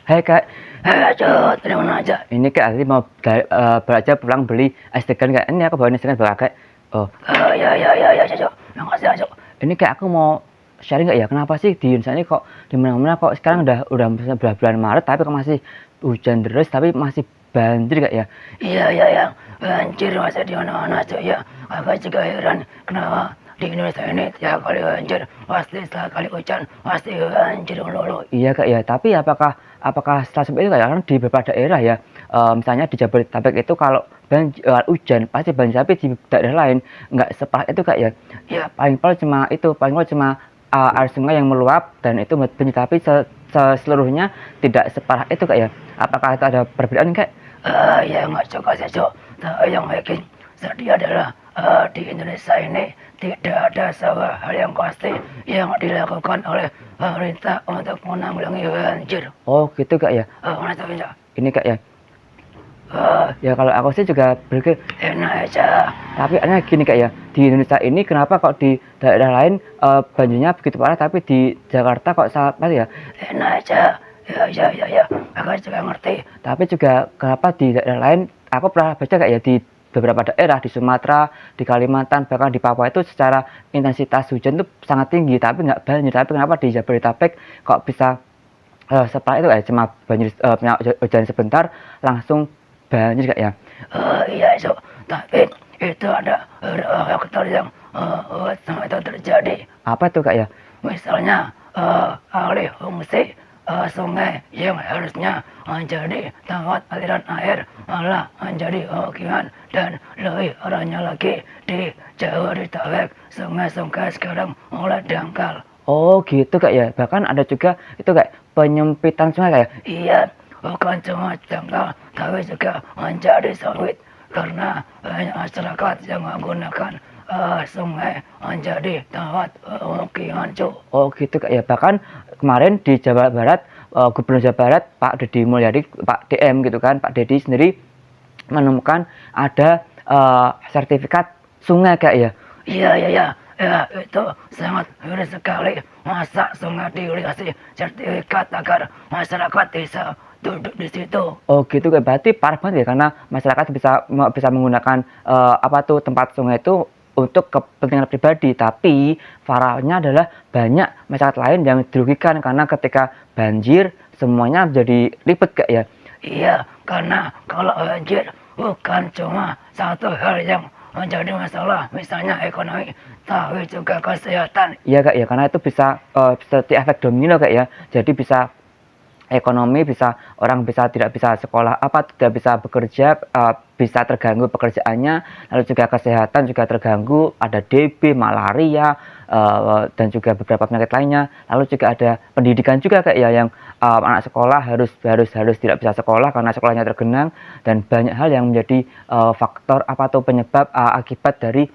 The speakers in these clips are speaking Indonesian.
"Hai Kak, Cuk, dari mana aja?" Ini Kak, tadi mau belajar pulang beli es degan Kak, ini aku bawain es degan buat Kakak. Oh, ya, Cuk, makasih ya Cuk. Ini Kak, aku mau sharing nggak ya, kenapa sih di Indonesia ini kok di mana-mana kok sekarang udah bulan Maret tapi kok masih hujan deras tapi masih banjir Kak ya? Iya, banjir masih di mana-mana Cuk ya. Aku juga heran kenapa di Indonesia ini tiap kali banjir, pasti setelah kali hujan, pasti banjir melulu. Iya Kak ya, tapi apakah apakah setelah seperti itu Kak ya, kan di beberapa daerah ya, misalnya di Jabodetabek itu kalau hujan pasti banjir, tapi di daerah lain nggak separah itu Kak ya. Ya paling paling cuma air sungai yang meluap dan itu banjir, tapi seluruhnya tidak separah itu Kak ya. Apakah itu ada perbedaan Kak? Ya nggak juga sih Cuk, tapi yang bikin sedih adalah di Indonesia ini tidak ada sebuah hal yang pasti yang dilakukan oleh pemerintah untuk menanggulangi banjir. Oh gitu Kak ya. Ini Kak ya. Ya kalau aku sih juga berpikir enak aja. Tapi aneh gini Kak ya, di Indonesia ini kenapa kok di daerah lain banjirnya begitu parah tapi di Jakarta kok sangat parah ya? Enak aja. Ya, aku juga ngerti. Tapi juga kenapa di daerah lain, aku pernah baca Kak ya, di beberapa daerah di Sumatera, di Kalimantan, bahkan di Papua itu secara intensitas hujan itu sangat tinggi tapi nggak banjir. Tapi kenapa di Jabodetabek kok bisa separah itu cuma banjir hujan sebentar langsung banjir Kak ya? Iya Cuk, tapi itu ada faktor yang itu terjadi. Apa tuh Kak ya? Misalnya alih fungsi sungai yang harusnya menjadi tempat aliran air malah menjadi pemukiman, dan lebih parahnya lagi di Jabodetabek sungai-sungai sekarang mulai dangkal. Oh gitu Kak ya, bahkan ada juga itu Kak penyempitan sungai Kak ya? Iya, bukan cuma dangkal tapi juga menjadi sempit karena banyak masyarakat yang menggunakan sungai menjadi tempat pemukiman Cuk. Oh gitu Kak ya, bahkan kemarin di Jawa Barat Gubernur Jawa Barat Pak Deddy Mulyadi, Pak DM gitu kan, Pak Deddy sendiri menemukan ada sertifikat sungai Kak ya. Iya, ya itu sangat miris sekali, masa sungai dikasih sertifikat agar masyarakat bisa duduk di situ. Oh gitu Kak, berarti parah banget ya karena masyarakat bisa menggunakan apa tuh tempat sungai itu untuk kepentingan pribadi, tapi parahnya adalah banyak masyarakat lain yang dirugikan karena ketika banjir semuanya jadi ribet Kak ya. Iya, karena kalau banjir bukan cuma satu hal yang menjadi masalah, misalnya ekonomi, tapi juga kesehatan. Iya Kak ya, karena itu bisa seperti efek domino Kak ya. Jadi bisa ekonomi, bisa orang tidak bisa sekolah tidak bisa bekerja, bisa terganggu pekerjaannya, lalu juga kesehatan juga terganggu, ada DB, malaria, dan juga beberapa penyakit lainnya. Lalu juga ada pendidikan juga Kak ya, yang anak sekolah harus tidak bisa sekolah karena sekolahnya tergenang, dan banyak hal yang menjadi faktor penyebab akibat dari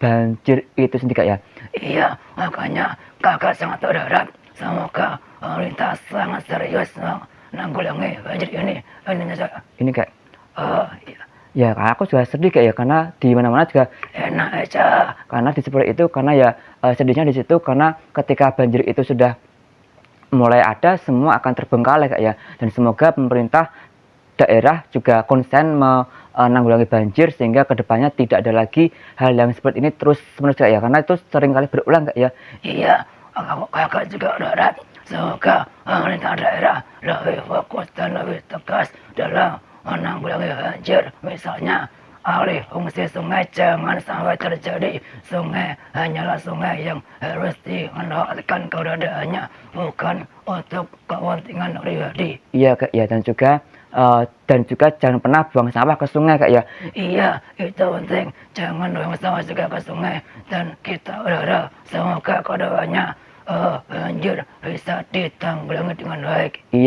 banjir itu sendiri Kak ya. Iya, makanya Kakak sangat berharap semoga pemerintah sangat serius menanggulangi banjir ini. Ini Kak. Iya. Ya, karena aku juga sedih Kak ya, karena di mana-mana juga enak aja. Karena di seperti itu, karena ya sedihnya di situ karena ketika banjir itu sudah mulai ada, semua akan terbengkalai Kak ya. Dan semoga pemerintah daerah juga konsen menanggulangi banjir sehingga kedepannya tidak ada lagi hal yang seperti ini terus menerus Kak ya, karena itu sering kali berulang Kak ya. Iya, kakak juga berharap semoga pemerintah daerah lebih fokus dan lebih tegas dalam menanggulangi banjir. Misalnya alih fungsi sungai jangan sampai terjadi, sungai hanyalah sungai yang harus dimanfaatkan keberadaannya, bukan untuk kepentingan pribadi. Iya Kak ya, dan juga jangan pernah buang sampah ke sungai Kak ya. Iya, itu penting, jangan buang sampah juga ke sungai, dan kita berharap semoga kedepannya banjir bisa ditanggulangi dengan baik. Iya.